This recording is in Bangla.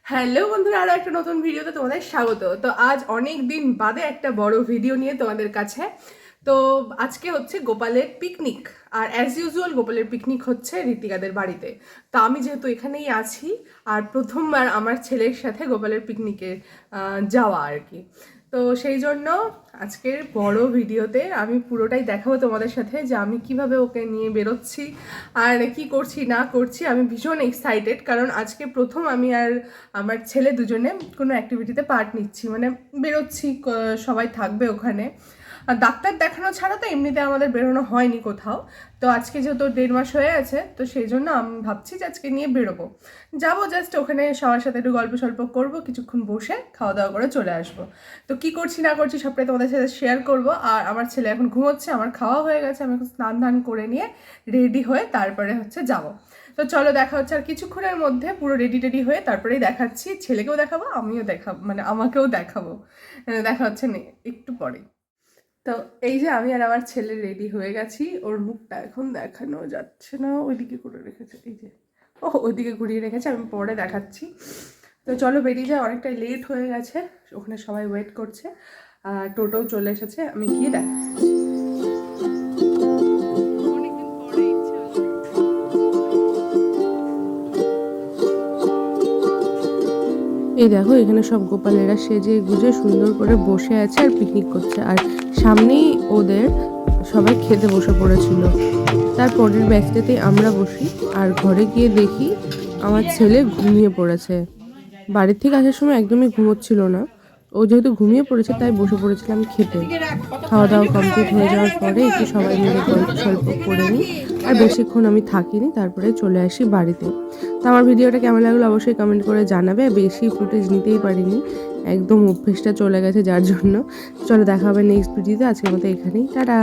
হ্যালো বন্ধুরা, আরও একটা নতুন ভিডিওতে তোমাদের স্বাগত। তো আজ অনেক দিন বাদে একটা বড় ভিডিও নিয়ে তোমাদের কাছে। তো আজকে হচ্ছে গোপালের পিকনিক, আর অ্যাজ ইউজুয়াল গোপালের পিকনিক হচ্ছে ঋতিকাদের বাড়িতে। তো আমি যেহেতু এখানেই আছি, আর প্রথমবার আমার ছেলের সাথে গোপালের পিকনিকে যাওয়া আর কি। তো সেই জন্য আজকের বড় ভিডিওতে আমি পুরোটাই দেখাবো তোমাদের সাথে যে আমি কিভাবে ওকে নিয়ে বেরোচ্ছি আর কি করছি না করছি। আমি ভীষণ এক্সাইটেড, কারণ আজকে প্রথম আমি আর আমার ছেলে দুজনে কোনো অ্যাক্টিভিটিতে পার্ট নিচ্ছি, মানে বেরোচ্ছি, সবাই থাকবে ওখানে। আর ডাক্তার দেখানো ছাড়া তো এমনিতে আমাদের বেরোনো হয়নি কোথাও। তো আজকে যেহেতু 1.5 মাস হয়ে আছে, তো সেই জন্য আমি ভাবছি যে আজকে নিয়ে বেরোবো, যাবো জাস্ট ওখানে সবার সাথে একটু গল্প সল্প করবো, কিছুক্ষণ বসে খাওয়া দাওয়া করে চলে আসবো। তো কি করছি না করছি সবটাই তোমাদের সাথে শেয়ার করবো। আর আমার ছেলে এখন ঘুমোচ্ছে, আমার খাওয়া হয়ে গেছে, আমি এখন স্নান ধান করে নিয়ে রেডি হয়ে তারপরে হচ্ছে যাবো। তো চলো দেখা হচ্ছে আর কিছুক্ষণের মধ্যে, পুরো রেডি টেডি হয়ে তারপরেই দেখাচ্ছি। ছেলেকেও দেখাবো, আমিও দেখাবো, মানে আমাকেও দেখাবো। দেখা হচ্ছে একটু পরে। তো এই যে আমি আর আমার ছেলে রেডি হয়ে গেছি। ওর মুখটা এখন দেখানো যাচ্ছে না, ওইদিকে করে রেখেছে, এই যে ওইদিকে ঘুরিয়ে রেখেছে, আমি পরে দেখাচ্ছি। তো চলো বেরিয়ে যায়, অনেকটাই লেট হয়ে গেছে, ওখানে সবাই ওয়েট করছে, আর টোটো চলে এসেছে, আমি গিয়ে দেখাচ্ছি। এই দেখো এখানে সব গোপালেরা সেজে গুজে সুন্দর করে বসে আছে আর পিকনিক করছে, আর সামনেই ওদের সবাই খেতে বসে পড়েছিল। তারপরের ব্যাচটাতেই আমরা বসি, আর ঘরে গিয়ে দেখি আমার ছেলে ঘুমিয়ে পড়েছে। বাড়ির থেকে আসার সময় একদমই ঘুমোচ্ছিল না, ও যেহেতু ঘুমিয়ে পড়েছে তাই বসে পড়েছিলাম খেতে। খাওয়া দাওয়া কমপ্লিট হয়ে যাওয়ার পরে একটু সবাই মিলে গল্প স্বল্প করে নিই, আর বেশিক্ষণ আমি থাকিনি, তারপরে চলে আসি বাড়িতে। তো আমার ভিডিওটা কেমন লাগলো অবশ্যই কমেন্ট করে জানাবে। বেশি ফুটেজ নিতেই পারিনি, একদম অভ্যেসটা চলে গেছে যার জন্য। চলো দেখা হবে নেক্সট ভিডিওতে, আজকের মতো এখানেই, টাটা।